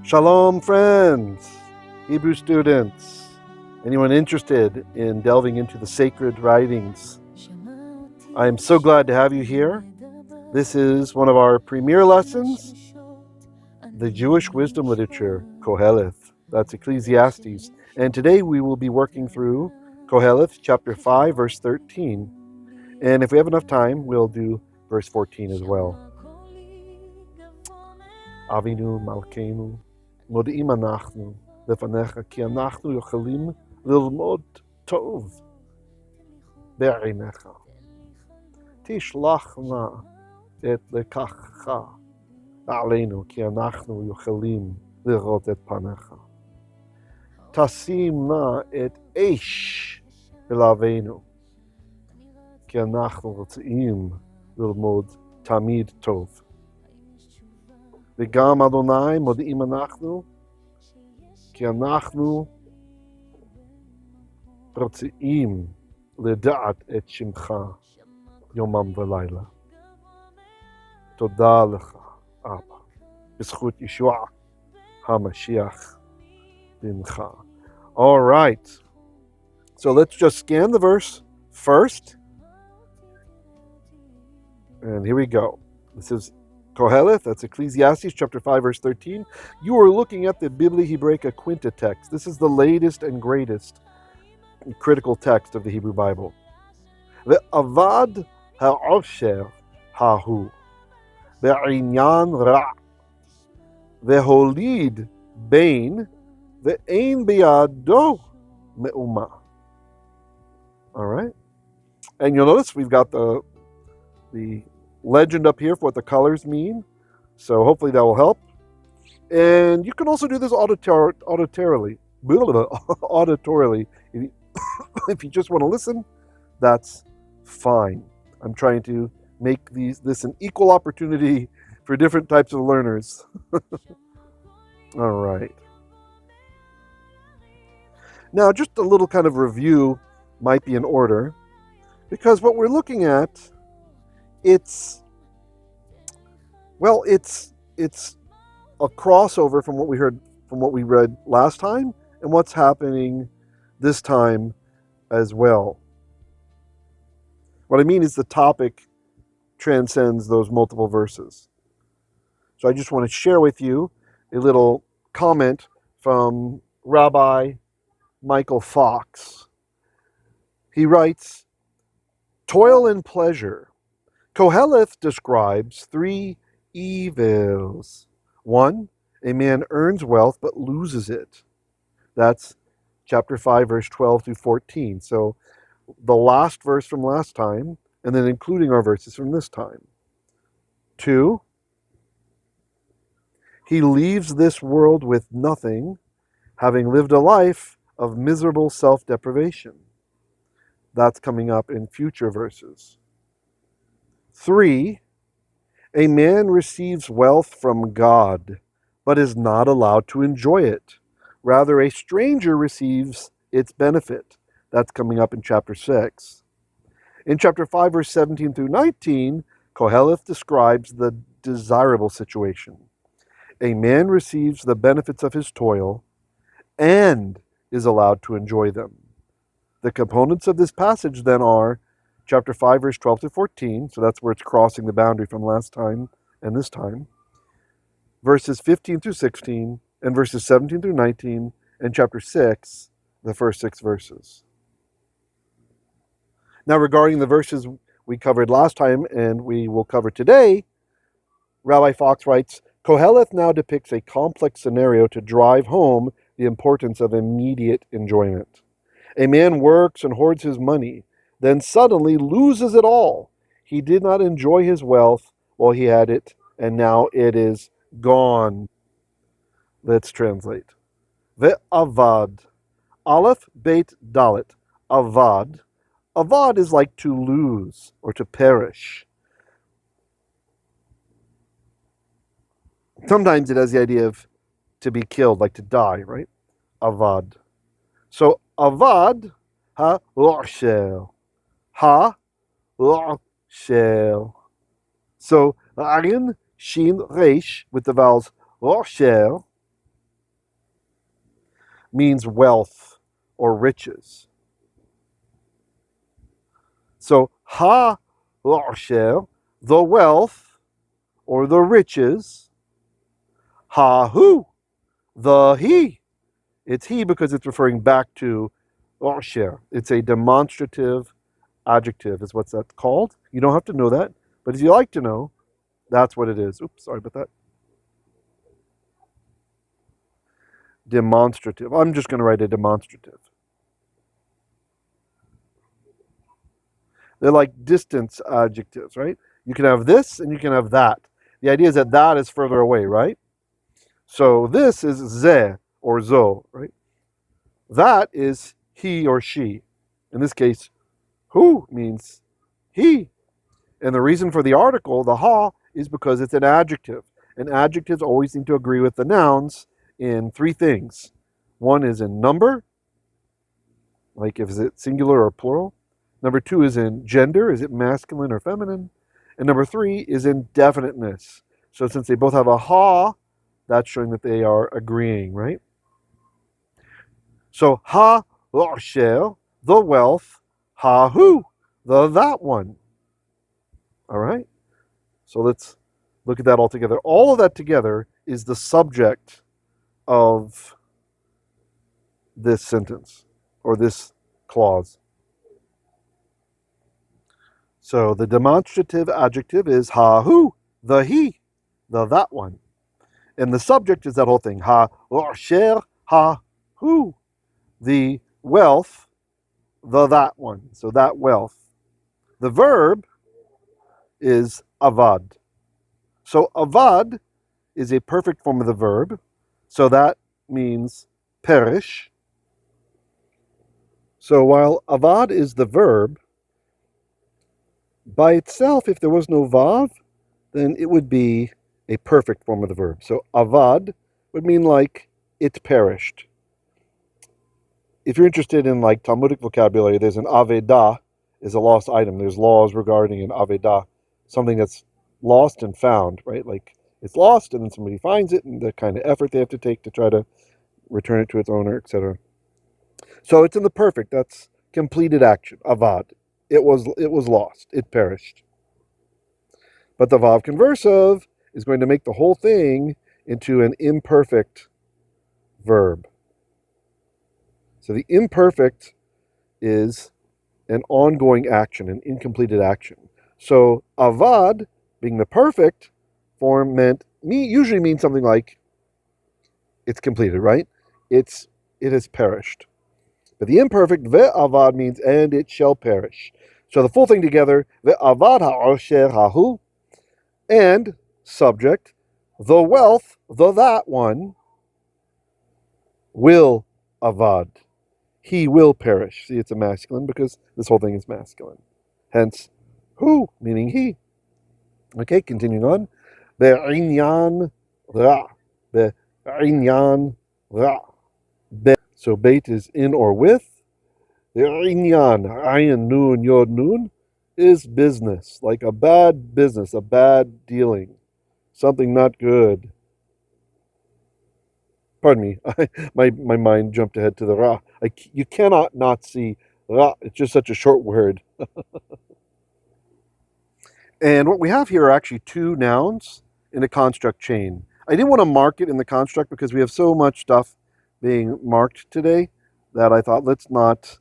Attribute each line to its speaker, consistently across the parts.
Speaker 1: Shalom, friends, Hebrew students, anyone interested in delving into the sacred writings. I am so glad to have you here. This is one of our premier lessons, the Jewish wisdom literature, qoheleth. That's Ecclesiastes. And today we will be working through qoheleth chapter 5, verse 13. And if we have enough time, we'll do verse 14 as well. Avinu Malkeinu, מודיעים אנחנו לפניך כי אנחנו יכולים ללמוד טוב בעיניך. תשלח נא את לקחך עלינו כי אנחנו יכולים לראות את פניך. תשים נא את אש בלבנו כי אנחנו רוצים ללמוד תמיד טוב. וגם אדוני מודיעים אנחנו כי אנחנו רוצים לדעת את שמך יומם ולילה. תודה לך, אבא, בזכות ישוע המשיח בנך. All right, so let's just scan the verse first. And here we go. This is qoheleth, that's Ecclesiastes chapter 5, verse 13. You are looking at the Biblia Hebraica Quinta text. This is the latest and greatest critical text of the Hebrew Bible. Ve'avad ha'osher hahu ve'inyan ra' ve'holid bain ve'ein biyado me'uma. All right? And you'll notice we've got the legend up here for what the colors mean. So hopefully that will help. And you can also do this auditorily. Auditorily. If you just want to listen, that's fine. I'm trying to make this an equal opportunity for different types of learners. All right. Now, just a little kind of review might be in order, because what we're looking at, it's a crossover from what we read last time and what's happening this time as well. What I mean is the topic transcends those multiple verses. So I just want to share with you a little comment from Rabbi Michael Fox. He writes, toil and pleasure. Qoheleth describes three evils. One, a man earns wealth but loses it. That's chapter 5, verse 12 through 14. So the last verse from last time, and then including our verses from this time. Two, he leaves this world with nothing, having lived a life of miserable self-deprivation. That's coming up in future verses. 3, a man receives wealth from God, but is not allowed to enjoy it. Rather, a stranger receives its benefit. That's coming up in chapter 6. In chapter 5, verse 17 through 19, qoheleth describes the desirable situation. A man receives the benefits of his toil and is allowed to enjoy them. The components of this passage then are chapter 5, verse 12 to 14, so that's where it's crossing the boundary from last time and this time, verses 15 through 16, and verses 17 through 19, and chapter 6, the first 6 verses. Now, regarding the verses we covered last time and we will cover today, Rabbi Fox writes, qoheleth now depicts a complex scenario to drive home the importance of immediate enjoyment. A man works and hoards his money, then suddenly loses it all. He did not enjoy his wealth while he had it, and now it is gone. Let's translate. Ve'avad. Aleph, Beit, Dalet. Avad. Avad is like to lose or to perish. Sometimes it has the idea of to be killed, like to die, right? Avad. So avad ha-roshel. Ha-roshel. So ayin, shin, resh, with the vowels roshel, means wealth or riches. So ha-osher, the wealth or the riches. Ha-hu, the he. It's he because it's referring back to osher. It's a demonstrative adjective is what's that called. You don't have to know that, but if you like to know, that's what it is. Oops, sorry about that. Demonstrative. I'm just going to write a demonstrative. They're like distance adjectives, right? You can have this and you can have that. The idea is that that is further away, right? So this is ze or zo, right? That is he or she. In this case, who means he. And the reason for the article, the ha, is because it's an adjective. And adjectives always need to agree with the nouns in three things. One is in number, like if it's singular or plural. Number two is in gender, is it masculine or feminine? And number three is in definiteness. So since they both have a ha, that's showing that they are agreeing, right? So ha l'osher, the wealth, ha who, the that one. All right? So let's look at that all together. All of that together is the subject of this sentence or this clause. So the demonstrative adjective is ha who, the he, the that one. And the subject is that whole thing. Ha l'osher, ha who, the wealth, the that one. So that wealth. The verb is avad. So avad is a perfect form of the verb. So that means perish. So while avad is the verb, by itself, if there was no vav, then it would be a perfect form of the verb. So avad would mean like it perished. If you're interested in like Talmudic vocabulary, there's an avedah is a lost item. There's laws regarding an avedah, something that's lost and found, right? Like it's lost and then somebody finds it and the kind of effort they have to take to try to return it to its owner, etc. So it's in the perfect. That's completed action. Avad. It was lost. It perished. But the vav conversive is going to make the whole thing into an imperfect verb. So the imperfect is an ongoing action, an incompleted action. So avad, being the perfect form, usually means something like it's completed, right? It has perished. But the imperfect ve'avad means and it shall perish. So the full thing together, ve'avad ha'osher hahu, and subject, the wealth, the that one, will avad. He will perish. See, it's a masculine because this whole thing is masculine. Hence, who, meaning he. Okay, continuing on. Be'inyan ra. Be'inyan ra. So bait is in or with. Be'inyan, ayin nun, yod nun, is business. Like a bad business, a bad dealing. Something not good. Pardon me, my mind jumped ahead to the ra. You cannot not see ra. It's just such a short word. And what we have here are actually two nouns in a construct chain. I didn't want to mark it in the construct because we have so much stuff being marked today that I thought let's not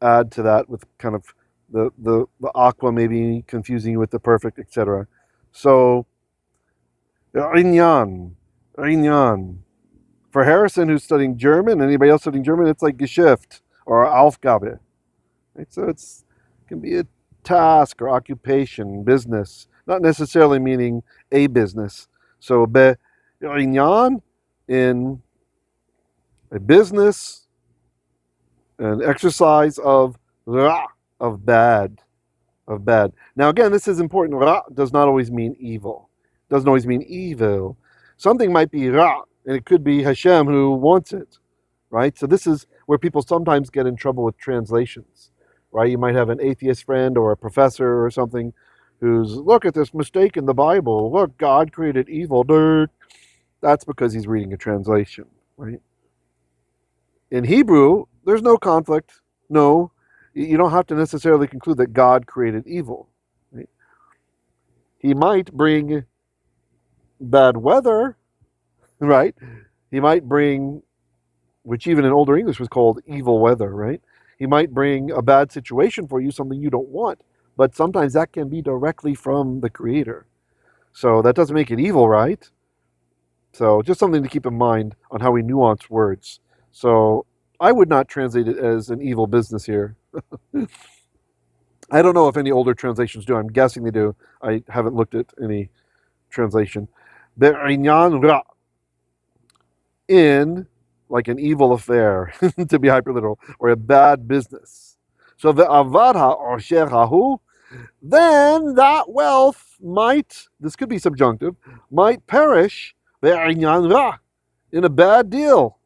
Speaker 1: add to that with kind of the aqua maybe confusing you with the perfect, etc. So, Rinyan. For Harrison, who's studying German, anybody else studying German, it's like Geschäft or Aufgabe. Right? So it can be a task or occupation, business, not necessarily meaning a business. So be'inyan, in a business, an exercise of ra, of bad. Now again, this is important. Ra does not always mean evil. Doesn't always mean evil. Something might be ra, and it could be Hashem who wants it, right? So this is where people sometimes get in trouble with translations, right? You might have an atheist friend or a professor or something who's, look at this mistake in the Bible. Look, God created evil. Dirt. That's because he's reading a translation, right? In Hebrew, there's no conflict. No, you don't have to necessarily conclude that God created evil. Right? He might bring bad weather, right? He might bring, which even in older English was called evil weather, right? He might bring a bad situation for you, something you don't want. But sometimes that can be directly from the Creator. So that doesn't make it evil, right? So just something to keep in mind on how we nuance words. So I would not translate it as an evil business here. I don't know if any older translations do. I'm guessing they do. I haven't looked at any translation. Be'inyan ra, in like an evil affair, to be hyperliteral, or a bad business. So the avadha or sherahu, then that wealth might, this could be subjunctive, might perish be'inyan ra, in a bad deal,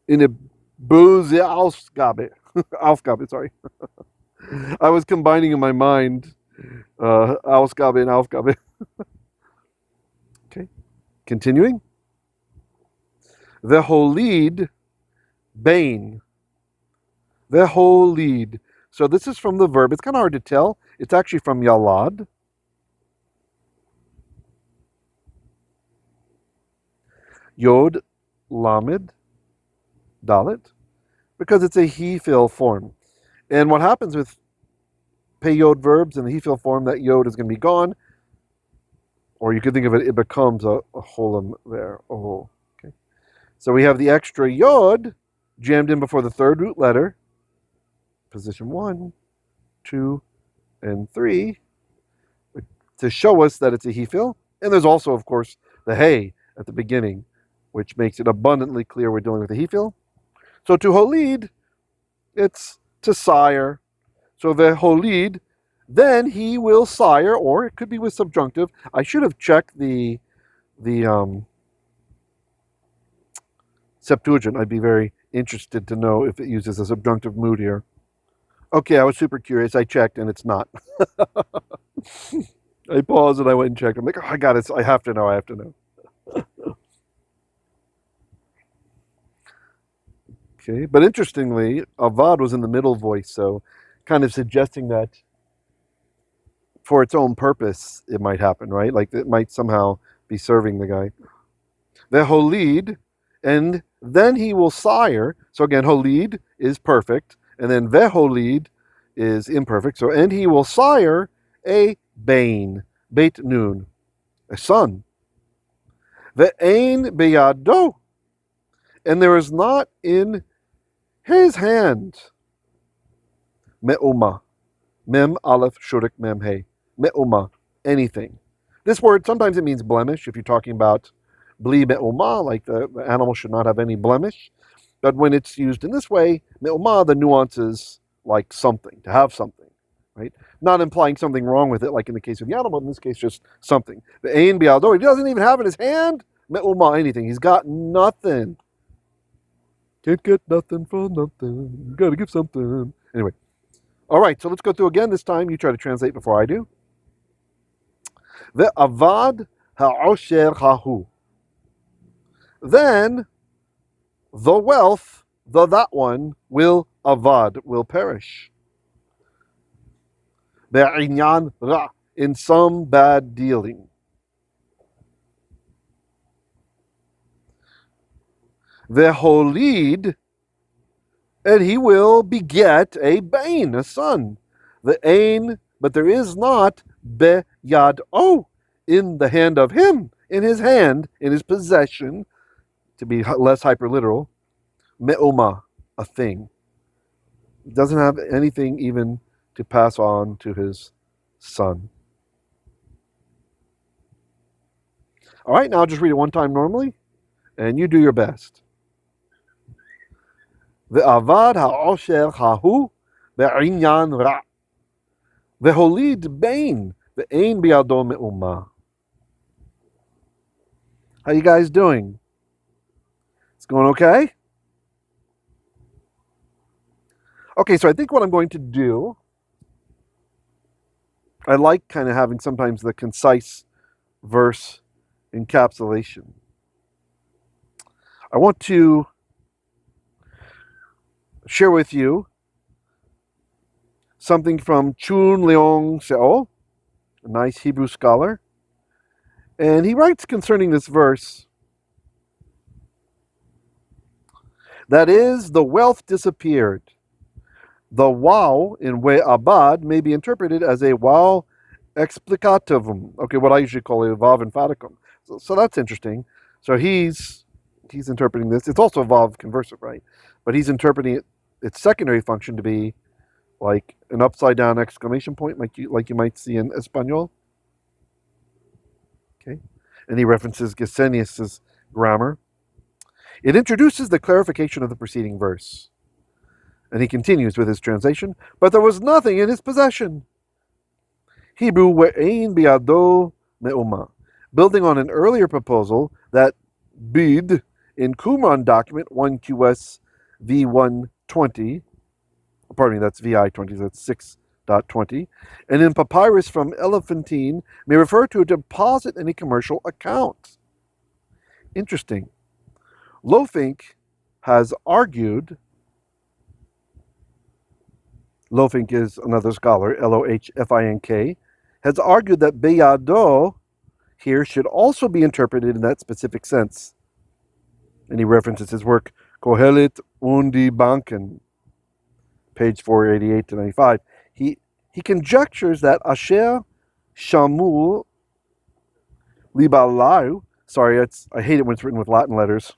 Speaker 1: in a böse Ausgabe. Aufgabe, sorry. I was combining in my mind Ausgabe and Aufgabe. Okay, continuing. The Holid Bain. The Holid. So this is from the verb. It's kind of hard to tell. It's actually from Yalad. Yod, Lamed, Dalet. Because it's a he-fill form. And what happens with peyod verbs in the he-fill form, that yod is going to be gone. Or you could think of it, it becomes a holem there. Oh, okay. So we have the extra yod jammed in before the third root letter. Position 1, 2, and 3 to show us that it's a he-fill. And there's also, of course, the hey at the beginning, which makes it abundantly clear we're dealing with a he-fill. So to holid, it's to sire. So the holid, then he will sire, or it could be with subjunctive. I should have checked the Septuagint. I'd be very interested to know if it uses a subjunctive mood here. Okay, I was super curious. I checked, and it's not. I paused and I went and checked. I'm like, oh, I got it. I have to know. I have to know. Okay, but interestingly, avad was in the middle voice, so kind of suggesting that for its own purpose, it might happen, right? Like it might somehow be serving the guy. The holid, and then he will sire. So again, holid is perfect, and then veholid is imperfect. So and he will sire a bain, beit nun, a son. The ain beyado, and there is not in his hand me'uma, mem aleph shurik mem hey, me'uma, anything. This word sometimes it means blemish if you're talking about bli me'uma, like the animal should not have any blemish. But when it's used in this way, me'uma, the nuance is like something, to have something, right? Not implying something wrong with it, like in the case of the animal, in this case, just something. The ain bialdo, he doesn't even have in his hand me'uma, anything. He's got nothing. Can't get nothing for nothing. You gotta give something. Anyway. All right, so let's go through again. This time you try to translate before I do. The avad ha'osher hahu. Then the wealth, that one, will avad, will perish. Be'inyan ra, in some bad dealing. The holid, and he will beget a bain, a son. The ain, but there is not beyad o, in the hand of him, in his hand, in his possession, to be less hyperliteral, me'oma, a thing. He doesn't have anything even to pass on to his son. All right, now I'll just read it one time normally, and you do your best. Ve'avad ha'osher hahu be'inyan ra. Ve'holid bain ve'ein bi'ado me'uma. How you guys doing? It's going okay? Okay, so I think what I'm going to do, I like kind of having sometimes the concise verse encapsulation. I want to share with you something from Chun Leong Seo, a nice Hebrew scholar. And he writes concerning this verse, that is, the wealth disappeared. The wow in we abad may be interpreted as a wow explicativum. Okay, what I usually call a vav emphaticum. So that's interesting. So he's interpreting this. It's also a vav conversive, right? But he's interpreting its secondary function to be like an upside down exclamation point, like you might see in Espanol. Okay, and he references Gesenius's grammar. It introduces the clarification of the preceding verse. And he continues with his translation, but there was nothing in his possession. Hebrew we'ein biado me'uma, building on an earlier proposal that bid in Qumran document 1QS V120, pardon me, that's VI20, that's 6.20, and in papyrus from Elephantine may refer to a deposit in a commercial account. Interesting. Lofink has argued, Lofink is another scholar, Lohfink, has argued that beyado here should also be interpreted in that specific sense. And he references his work, qoheleth undi banken, page 488 to 95. He conjectures that Asher Shamul Libalau, sorry, I hate it when it's written with Latin letters.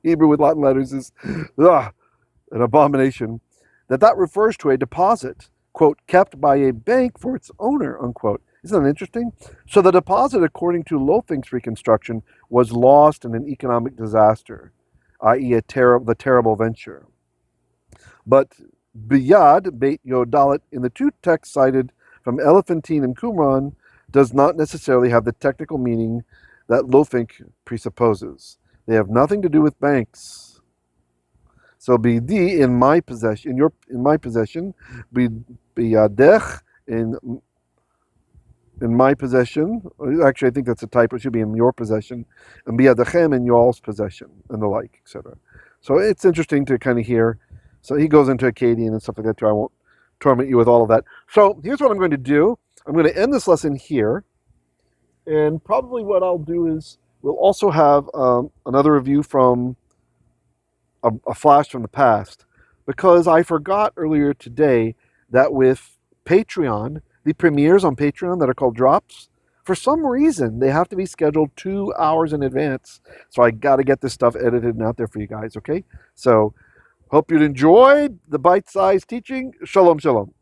Speaker 1: Hebrew with Latin letters is an abomination. That refers to a deposit, quote, kept by a bank for its owner, unquote. Isn't that interesting? So the deposit, according to Lofink's reconstruction, was lost in an economic disaster, i.e. the terrible venture. But Biyad, Beit Yodalit, in the two texts cited from Elephantine and Qumran, does not necessarily have the technical meaning that Lofink presupposes. They have nothing to do with banks. So bidi in my possession, in my possession, biyadech in my possession. Actually, I think that's a typo. It should be in your possession, and biyadechem in y'all's possession, and the like, etc. So it's interesting to kind of hear. So he goes into Akkadian and stuff like that too. I won't torment you with all of that. So here's what I'm going to do. I'm going to end this lesson here, and probably what I'll do is we'll also have another review from a flash from the past, because I forgot earlier today that with Patreon, the premieres on Patreon that are called drops, for some reason they have to be scheduled 2 hours in advance. So I got to get this stuff edited and out there for you guys, okay? So hope you enjoyed the bite-sized teaching. Shalom, shalom.